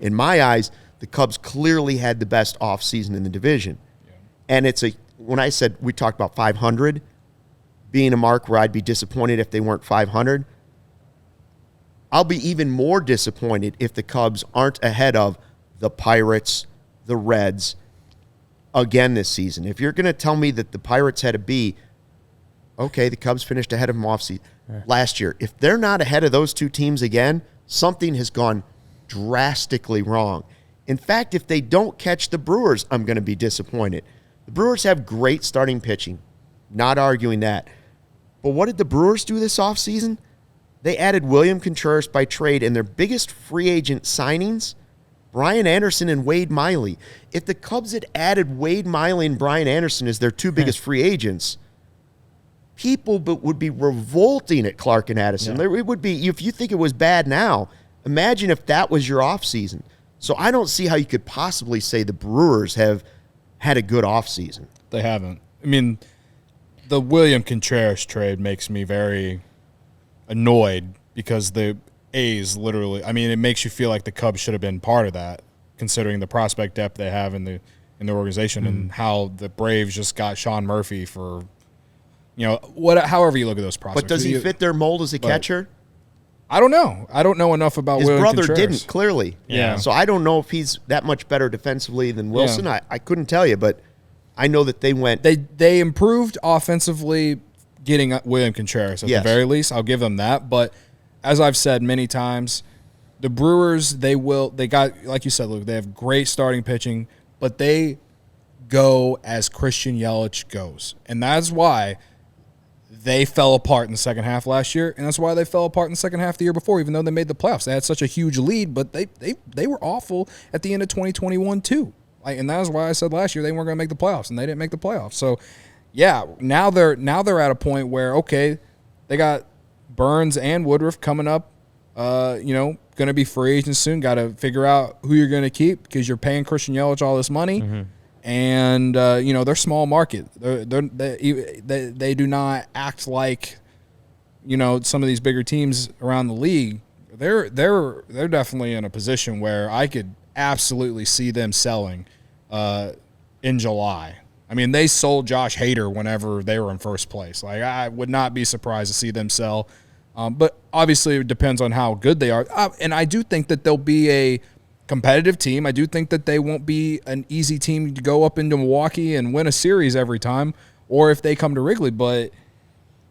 In my eyes, the Cubs clearly had the best offseason in the division. Yeah. And when I said we talked about 500 being a mark where I'd be disappointed if they weren't 500, I'll be even more disappointed if the Cubs aren't ahead of the Pirates, the Reds, again this season. If you're going to tell me that the Pirates had a B, okay, the Cubs finished ahead of them last year. If they're not ahead of those two teams again, something has gone drastically wrong. In fact, if they don't catch the Brewers, I'm going to be disappointed. The Brewers have great starting pitching. Not arguing that. But what did the Brewers do this offseason? They added William Contreras by trade, and their biggest free agent signings, Brian Anderson and Wade Miley. If the Cubs had added Wade Miley and Brian Anderson as their two biggest free agents, people would be revolting at Clark and Addison. Yeah. It would be, if you think it was bad now, imagine if that was your offseason. So I don't see how you could possibly say the Brewers have had a good offseason. They haven't. I mean, the William Contreras trade makes me very annoyed because the A's literally, I mean, it makes you feel like the Cubs should have been part of that, considering the prospect depth they have in the organization and how the Braves just got Sean Murphy for, however you look at those prospects. But does he fit their mold as a catcher? I don't know. I don't know enough about His William brother Contreras. Didn't, clearly. Yeah. So I don't know if he's that much better defensively than Wilson. Yeah. I couldn't tell you, but I know that they went. They improved offensively getting William Contreras at the very least. I'll give them that. But as I've said many times, the Brewers, they got, like you said, Luke, they have great starting pitching, but they go as Christian Yelich goes. And that's why they fell apart in the second half last year, and that's why they fell apart in the second half the year before, even though they made the playoffs. They had such a huge lead, but they were awful at the end of 2021 too. And that was why I said last year they weren't going to make the playoffs, and they didn't make the playoffs. So, yeah, now they're at a point where, okay, they got Burns and Woodruff coming up, going to be free agents soon. Got to figure out who you're going to keep because you're paying Christian Yelich all this money. Mm-hmm. And, they're small market. They do not act like, some of these bigger teams around the league. They're definitely in a position where I could absolutely see them selling in July. I mean, they sold Josh Hader whenever they were in first place. Like, I would not be surprised to see them sell. But obviously it depends on how good they are. And I do think that they'll be a competitive team. I do think that they won't be an easy team to go up into Milwaukee and win a series every time, or if they come to Wrigley, but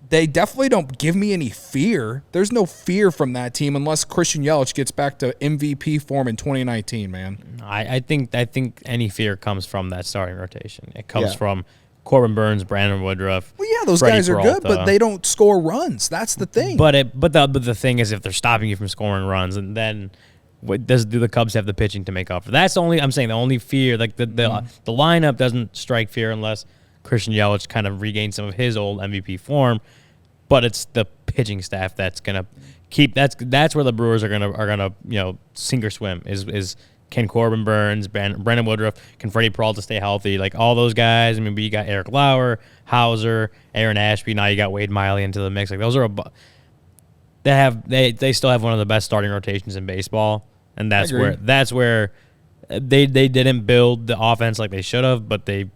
they definitely don't give me any fear. There's no fear from that team unless Christian Yelich gets back to MVP form in 2019, man. I think any fear comes from that starting rotation. It comes from Corbin Burns, Brandon Woodruff. Well, yeah, those Freddie guys are Peralta. good, but they don't score runs. That's the thing. But the thing is, if they're stopping you from scoring runs, and then do the Cubs have the pitching to make up for? That's the only fear. Like the lineup doesn't strike fear unless Christian Yelich kind of regains some of his old MVP form. But it's the pitching staff that's gonna keep. That's where the Brewers are gonna sink or swim. Is can Corbin Burns, Brandon Woodruff, can Freddie Peralta stay healthy? Like all those guys. I mean, you got Eric Lauer, Hauser, Aaron Ashby. Now you got Wade Miley into the mix. Like those are they still have one of the best starting rotations in baseball. And that's where they didn't build the offense like they should have, but they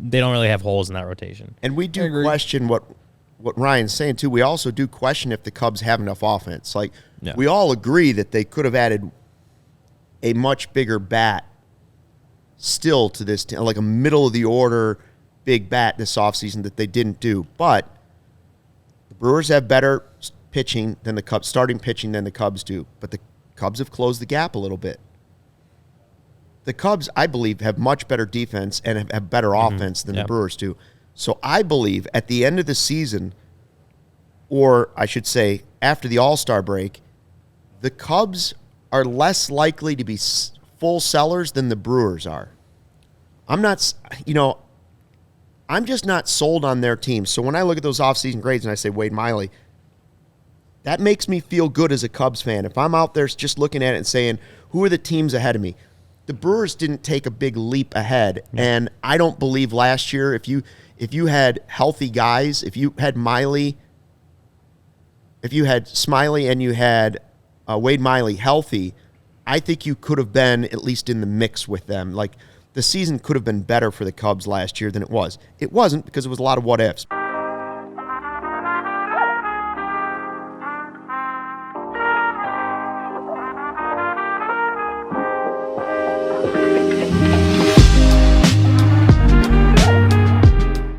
don't really have holes in that rotation. And we do question what Ryan's saying too. We also do question if the Cubs have enough offense. Like we all agree that they could have added a much bigger bat still to this team, like a middle of the order big bat this offseason that they didn't do. But the Brewers have better pitching than the Cubs, starting pitching than the Cubs do. But the Cubs have closed the gap a little bit. The Cubs, I believe, have much better defense and have better offense than the Brewers do. So I believe at the end of the season, or I should say after the All-Star break, the Cubs are less likely to be full sellers than the Brewers are. I'm just not sold on their team. So when I look at those offseason grades and I say Wade Miley, that makes me feel good as a Cubs fan. If I'm out there just looking at it and saying, who are the teams ahead of me? The Brewers didn't take a big leap ahead. Yeah. And I don't believe last year, if you had healthy guys, if you had Miley, if you had Smiley and you had Wade Miley healthy, I think you could have been at least in the mix with them. Like, the season could have been better for the Cubs last year than it was. It wasn't because it was a lot of what ifs.